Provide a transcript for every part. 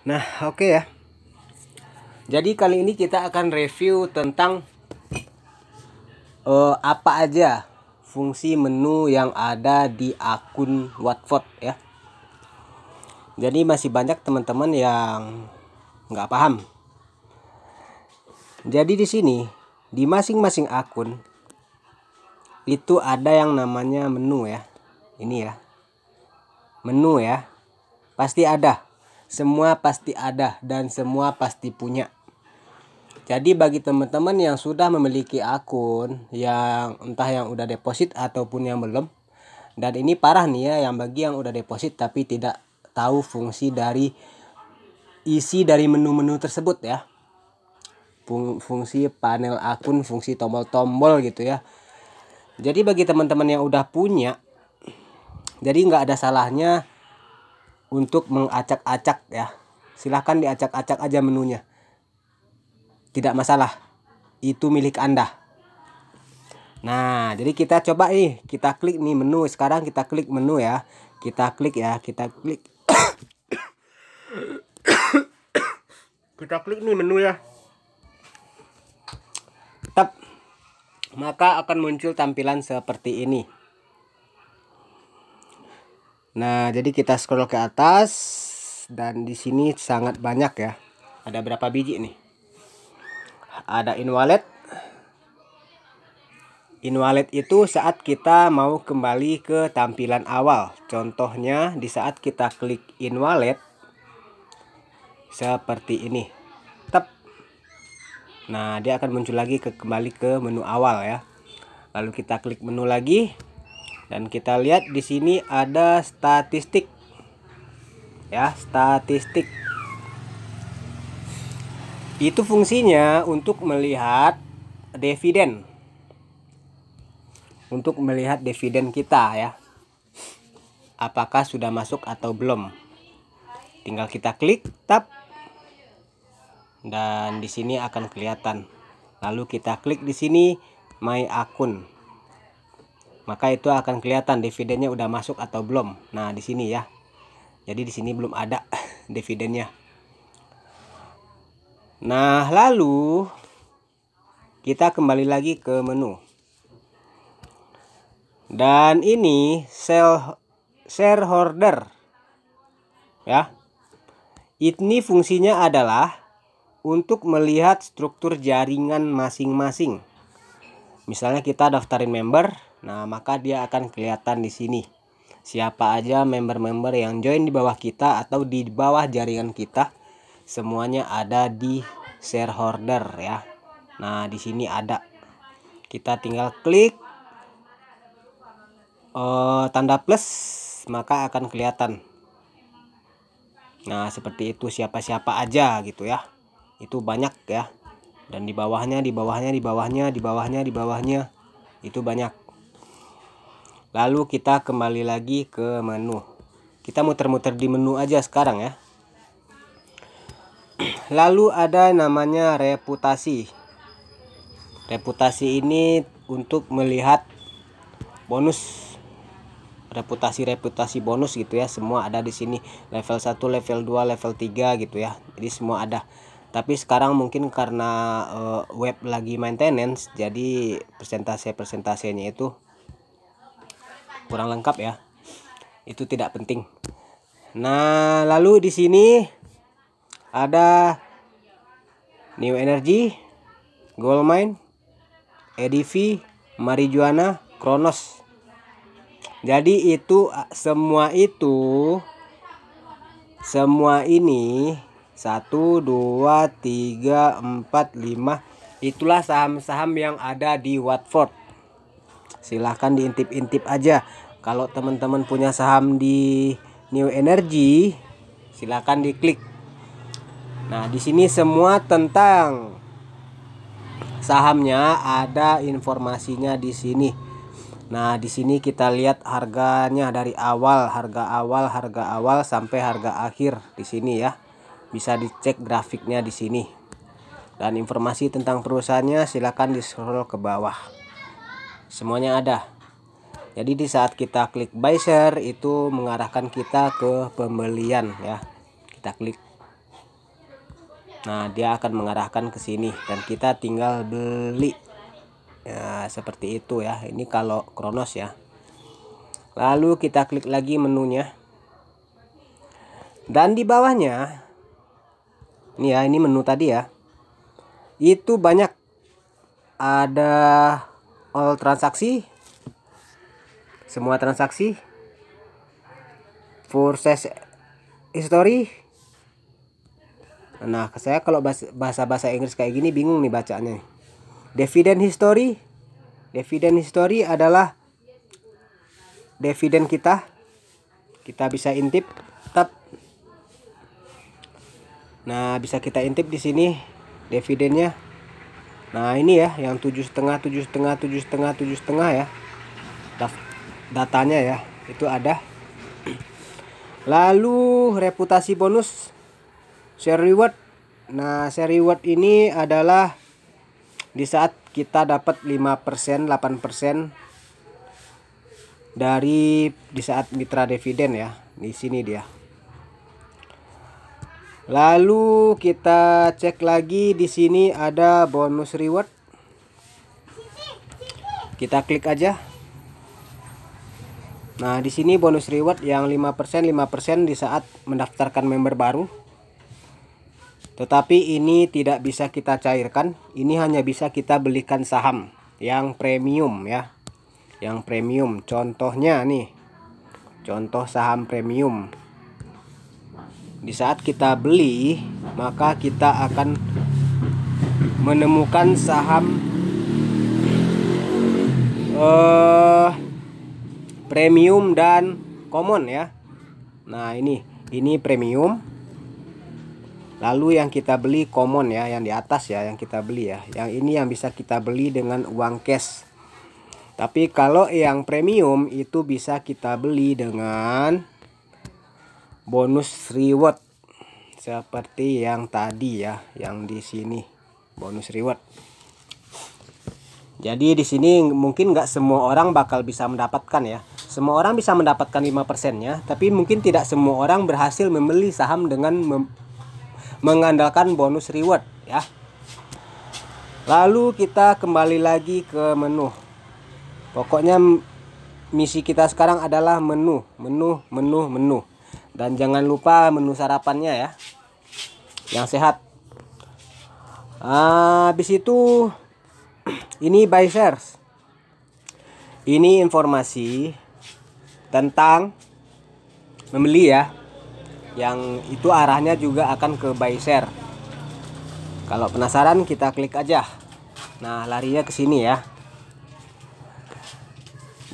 Nah, oke ya. Jadi kali ini kita akan review tentang apa aja fungsi menu yang ada di akun Watford ya. Jadi masih banyak teman-teman yang nggak paham. Jadi di sini di masing-masing akun itu ada yang namanya menu ya. Ini ya. Menu ya. Pasti ada. Semua pasti ada dan semua pasti punya. Jadi bagi teman-teman yang sudah memiliki akun yang entah yang udah deposit ataupun yang belum, dan ini parah nih ya, yang bagi yang udah deposit tapi tidak tahu fungsi dari isi dari menu-menu tersebut ya, fungsi panel akun, fungsi tombol-tombol gitu ya. Jadi bagi teman-teman yang udah punya, jadi nggak ada salahnya untuk mengacak-acak ya, silahkan diacak-acak aja menunya. Tidak masalah, itu milik Anda. Nah, jadi kita coba nih, kita klik nih menu. Sekarang kita klik menu ya. Kita klik ya, kita klik. Kita klik nih menu ya. Tap. Maka akan muncul tampilan seperti ini. Nah, jadi kita scroll ke atas dan di sini sangat banyak ya. Ada berapa biji nih? Ada in-wallet. In-wallet itu saat kita mau kembali ke tampilan awal. Contohnya di saat kita klik in-wallet seperti ini. Tap. Nah, dia akan muncul lagi kembali ke menu awal ya. Lalu kita klik menu lagi dan kita lihat di sini ada statistik. Ya, statistik. Itu fungsinya untuk melihat dividen. Untuk melihat dividen kita ya. Apakah sudah masuk atau belum. Tinggal kita klik tap. Dan di sini akan kelihatan. Lalu kita klik di sini my akun. Maka itu akan kelihatan dividennya udah masuk atau belum. Nah, di sini ya. Jadi di sini belum ada dividennya. Nah, lalu kita kembali lagi ke menu. Dan ini shareholder. Ya. Ini fungsinya adalah untuk melihat struktur jaringan masing-masing. Misalnya kita daftarin member, nah maka dia akan kelihatan di sini. Siapa aja member-member yang join di bawah kita atau di bawah jaringan kita, semuanya ada di shareholder ya. Nah, di sini ada. Kita tinggal klik tanda plus, maka akan kelihatan. Nah, seperti itu, siapa-siapa aja gitu ya. Itu banyak ya. Dan di bawahnya itu banyak. Lalu kita kembali lagi ke menu. Kita muter-muter di menu aja sekarang ya. Lalu ada namanya reputasi. Reputasi ini untuk melihat bonus. Reputasi bonus gitu ya, semua ada di sini. Level 1, level 2, level 3 gitu ya. Jadi semua ada. Tapi sekarang mungkin karena web lagi maintenance, jadi presentasinya itu kurang lengkap ya. Itu tidak penting. Nah, lalu di sini ada New Energy, Goldmine, EDV, Marijuana, Kronos. Jadi itu semua ini 1, 2, 3, 4, 5 itulah saham-saham yang ada di Watford. Silahkan diintip-intip aja. Kalau teman-teman punya saham di New Energy, silahkan diklik. Nah, di sini semua tentang sahamnya ada informasinya di sini. Nah, di sini kita lihat harganya dari awal, harga awal sampai harga akhir di sini ya. Bisa dicek grafiknya di sini. Dan informasi tentang perusahaannya silakan di-scroll ke bawah. Semuanya ada. Jadi di saat kita klik buy share itu mengarahkan kita ke pembelian ya. Kita klik. Nah, dia akan mengarahkan ke sini dan kita tinggal beli. Ya, seperti itu ya. Ini kalau Kronos ya. Lalu kita klik lagi menunya. Dan di bawahnya ini ya, ini menu tadi ya. Itu banyak, ada all transaksi, semua transaksi, process history. Nah, saya kalau bahasa Inggris kayak gini bingung nih bacanya. Dividend history. Dividend history adalah dividen kita. Kita bisa intip tab. Nah, bisa kita intip di sini dividennya. Nah, ini ya yang 7,5, 7,5, 7,5, 7,5 ya. Datanya ya, itu ada. Lalu reputasi bonus, share reward. Nah, share reward ini adalah di saat kita dapat 5%, 8% dari di saat mitra dividen ya. Di sini dia. Lalu kita cek lagi di sini ada bonus reward. Kita klik aja. Nah, di sini bonus reward yang 5%, 5% di saat mendaftarkan member baru. Tetapi ini tidak bisa kita cairkan. Ini hanya bisa kita belikan saham yang premium ya. Yang premium. Contohnya nih. Contoh saham premium. Di saat kita beli, maka kita akan menemukan saham premium dan common ya. Nah, ini premium. Lalu yang kita beli common ya, yang di atas ya yang kita beli ya. Yang ini yang bisa kita beli dengan uang cash. Tapi kalau yang premium itu bisa kita beli dengan bonus reward. Seperti yang tadi ya, yang di sini bonus reward. Jadi di sini mungkin nggak semua orang bakal bisa mendapatkan ya. Semua orang bisa mendapatkan 5%-nya, tapi mungkin tidak semua orang berhasil membeli saham dengan mengandalkan bonus reward ya. Lalu kita kembali lagi ke menu. Pokoknya misi kita sekarang adalah menu. Dan jangan lupa menu sarapannya ya, yang sehat. Habis itu ini buy shares. Ini informasi tentang membeli ya, yang itu arahnya juga akan ke buy share. Kalau penasaran kita klik aja. Nah, larinya ke sini ya.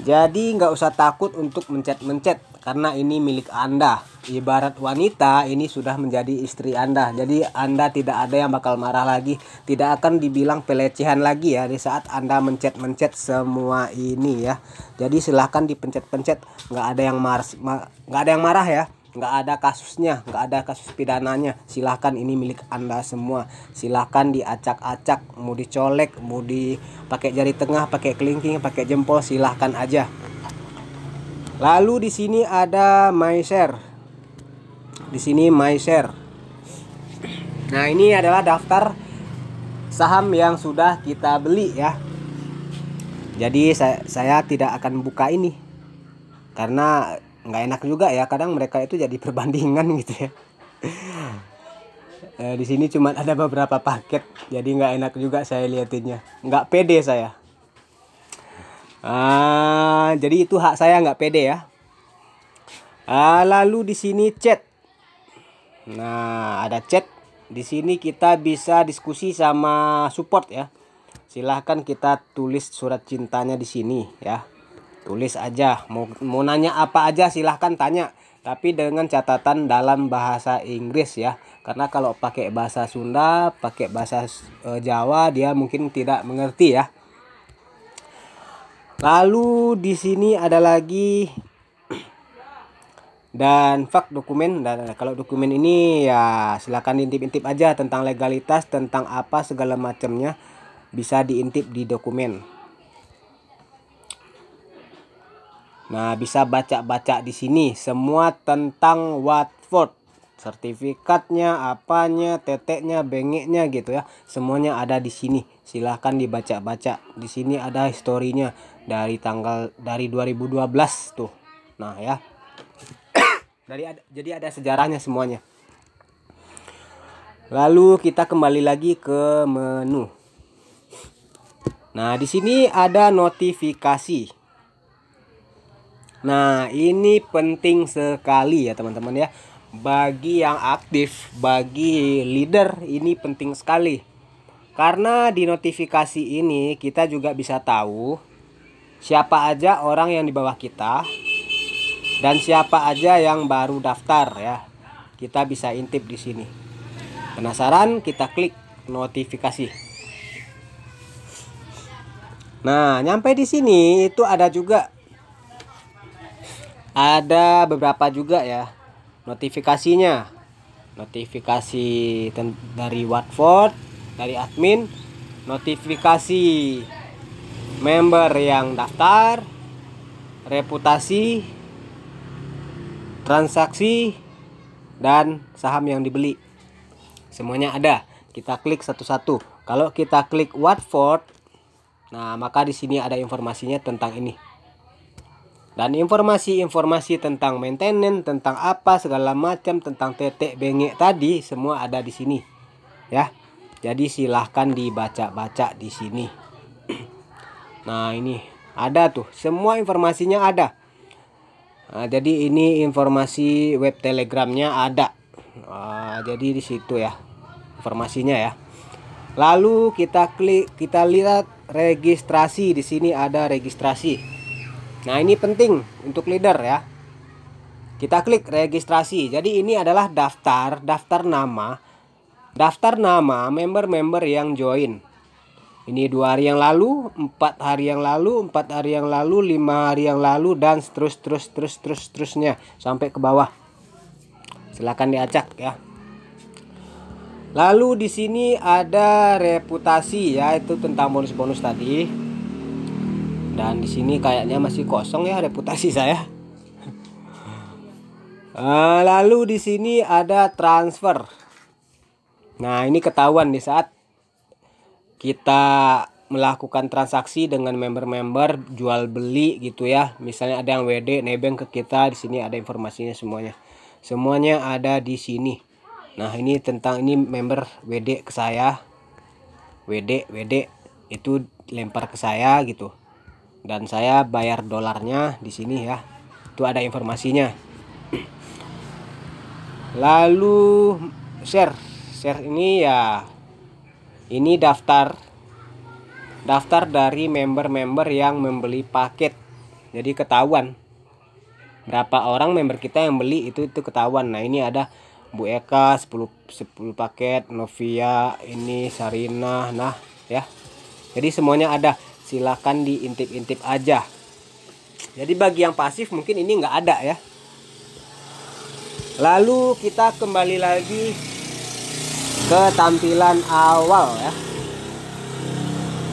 Jadi nggak usah takut untuk mencet-mencet, karena ini milik Anda. Ibarat wanita, ini sudah menjadi istri Anda. Jadi Anda tidak ada yang bakal marah lagi, tidak akan dibilang pelecehan lagi ya di saat Anda mencet-mencet semua ini ya. Jadi silahkan dipencet-pencet, nggak ada yang marah ya. Nggak ada kasusnya, nggak ada kasus pidananya. Silahkan, ini milik Anda semua. Silahkan diacak-acak, mau dicolek, mau dipakai jari tengah, pakai kelingking, pakai jempol, silahkan aja. Lalu di sini ada my share. Di sini my share. Nah, ini adalah daftar saham yang sudah kita beli ya. Jadi saya tidak akan buka ini karena nggak enak juga ya, kadang mereka itu jadi perbandingan gitu ya. Di sini cuma ada beberapa paket, jadi nggak enak juga saya liatinnya, nggak pede saya. Jadi itu hak saya, nggak pede ya. Lalu di sini chat. Nah, ada chat. Di sini kita bisa diskusi sama support ya. Silahkan kita tulis surat cintanya di sini ya. Tulis aja, mau nanya apa aja silahkan tanya, tapi dengan catatan dalam bahasa Inggris ya, karena kalau pakai bahasa Sunda, pakai bahasa Jawa, dia mungkin tidak mengerti ya. Lalu di sini ada lagi dan fak dokumen. Dan kalau dokumen ini ya silahkan diintip-intip aja tentang legalitas, tentang apa segala macamnya, bisa diintip di dokumen. Nah, bisa baca-baca di sini semua tentang Watford, sertifikatnya, apanya, teteknya, bengeknya gitu ya. Semuanya ada di sini. Silahkan dibaca-baca. Di sini ada historinya dari 2012 tuh. Nah ya. Jadi ada sejarahnya semuanya. Lalu kita kembali lagi ke menu. Nah, di sini ada notifikasi. Nah, ini penting sekali ya teman-teman ya. Bagi yang aktif, bagi leader ini penting sekali. Karena di notifikasi ini kita juga bisa tahu siapa aja orang yang di bawah kita dan siapa aja yang baru daftar ya. Kita bisa intip di sini. Penasaran? Kita klik notifikasi. Nah, nyampe di sini itu ada beberapa juga ya notifikasinya. Notifikasi dari Watford, dari admin, notifikasi member yang daftar, reputasi, transaksi, dan saham yang dibeli. Semuanya ada. Kita klik satu-satu. Kalau kita klik Watford, nah maka di sini ada informasinya tentang ini. Dan informasi-informasi tentang maintenance, tentang apa segala macam, tentang tetek bengek tadi semua ada di sini. Ya. Jadi silahkan dibaca-baca di sini. Nah, ini ada tuh. Semua informasinya ada. Nah, jadi ini informasi web telegramnya ada. Jadi di situ ya informasinya ya. Lalu kita lihat registrasi. Di sini ada registrasi. Nah, ini penting untuk leader ya. Kita klik registrasi. Jadi ini adalah daftar nama member-member yang join. Ini 2 hari yang lalu, 4 hari yang lalu, 4 hari yang lalu, 5 hari yang lalu, dan terusnya sampai ke bawah. Silakan diacak ya. Lalu di sini ada reputasi ya, itu tentang bonus-bonus tadi. Dan di sini kayaknya masih kosong ya reputasi saya. Lalu di sini ada transfer. Nah, ini ketahuan di saat kita melakukan transaksi dengan member-member jual beli gitu ya. Misalnya ada yang WD nebeng ke kita, di sini ada informasinya semuanya. Semuanya ada di sini. Nah, ini tentang ini member WD ke saya. WD itu lempar ke saya gitu. Dan saya bayar dolarnya di sini ya. Itu ada informasinya. Lalu share ini ya. Ini daftar dari member-member yang membeli paket. Jadi ketahuan berapa orang member kita yang beli, itu ketahuan. Nah, ini ada Bu Eka 10 paket, Novia, ini Sarina. Nah, ya. Jadi semuanya ada. Silahkan diintip-intip aja. Jadi bagi yang pasif mungkin ini nggak ada ya. Lalu kita kembali lagi ke tampilan awal ya.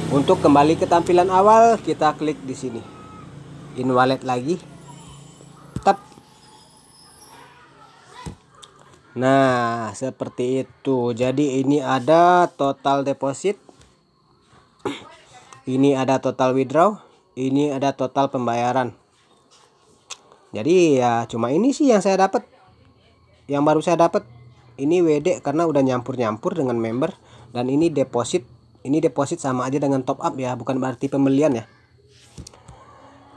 Untuk kembali ke tampilan awal kita klik di sini. In wallet lagi. Tap. Nah, seperti itu. Jadi ini ada total deposit. Ini ada total withdraw. Ini ada total pembayaran. Jadi ya cuma ini sih yang saya dapat. Yang baru saya dapat. Ini WD karena udah nyampur-nyampur dengan member. Dan ini deposit. Ini deposit sama aja dengan top up ya. Bukan berarti pembelian ya.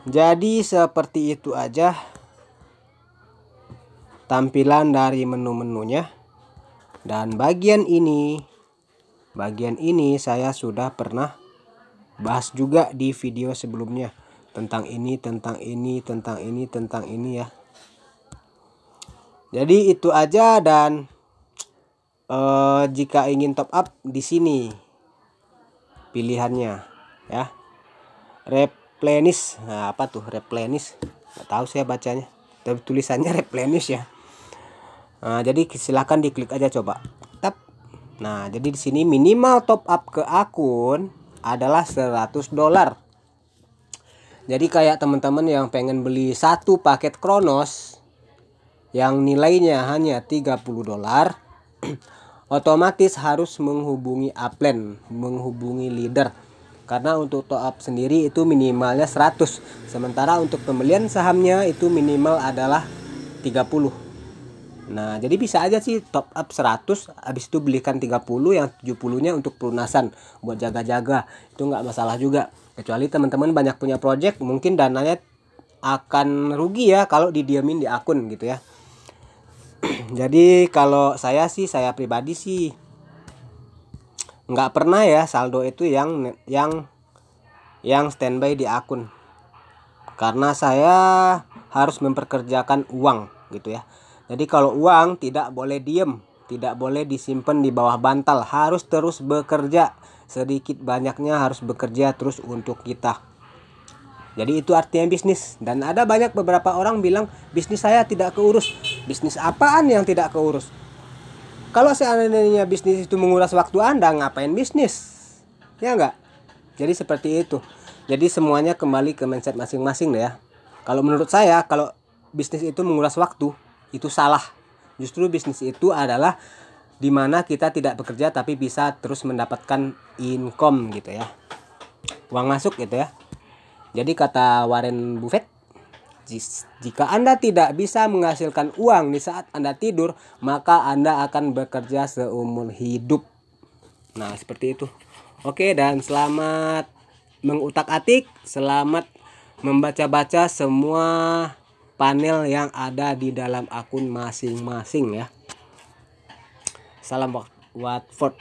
Jadi seperti itu aja tampilan dari menu-menunya. Dan bagian ini saya sudah pernah bahas juga di video sebelumnya. Tentang ini ya. Jadi itu aja. Dan jika ingin top up di sini pilihannya ya. Replenish. Nah, apa tuh replenish? Nggak tahu saya bacanya. Tapi tulisannya replenish ya. Nah, jadi silakan diklik aja coba. Tap. Nah, jadi di sini minimal top up ke akun adalah $100. Jadi kayak teman-teman yang pengen beli 1 paket Kronos yang nilainya hanya $30, otomatis harus menghubungi upline, menghubungi leader. Karena untuk top up sendiri itu minimalnya 100, sementara untuk pembelian sahamnya itu minimal adalah 30. Nah, jadi bisa aja sih top up 100, habis itu belikan 30, yang 70-nya untuk pelunasan buat jaga-jaga. Itu nggak masalah juga. Kecuali teman-teman banyak punya project, mungkin dananya akan rugi ya kalau didiamin di akun gitu ya. Jadi kalau saya pribadi sih nggak pernah ya saldo itu yang standby di akun, karena saya harus memperkerjakan uang gitu ya. Jadi kalau uang tidak boleh diem, tidak boleh disimpan di bawah bantal, harus terus bekerja, sedikit banyaknya harus bekerja terus untuk kita. Jadi itu artinya bisnis. Dan ada banyak beberapa orang bilang bisnis saya tidak keurus. Bisnis apaan yang tidak keurus? Kalau seandainya bisnis itu menguras waktu Anda, ngapain bisnis? Ya enggak? Jadi seperti itu. Jadi semuanya kembali ke mindset masing-masing deh ya. Kalau menurut saya, kalau bisnis itu menguras waktu, itu salah. Justru bisnis itu adalah dimana kita tidak bekerja tapi bisa terus mendapatkan income gitu ya. Uang masuk gitu ya. Jadi kata Warren Buffett, jika Anda tidak bisa menghasilkan uang di saat Anda tidur, maka Anda akan bekerja seumur hidup. Nah, seperti itu. Oke, dan selamat mengutak-atik, selamat membaca-baca semua panel yang ada di dalam akun masing-masing ya. Salam Watford.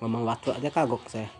Ngomong Watford aja kagok saya.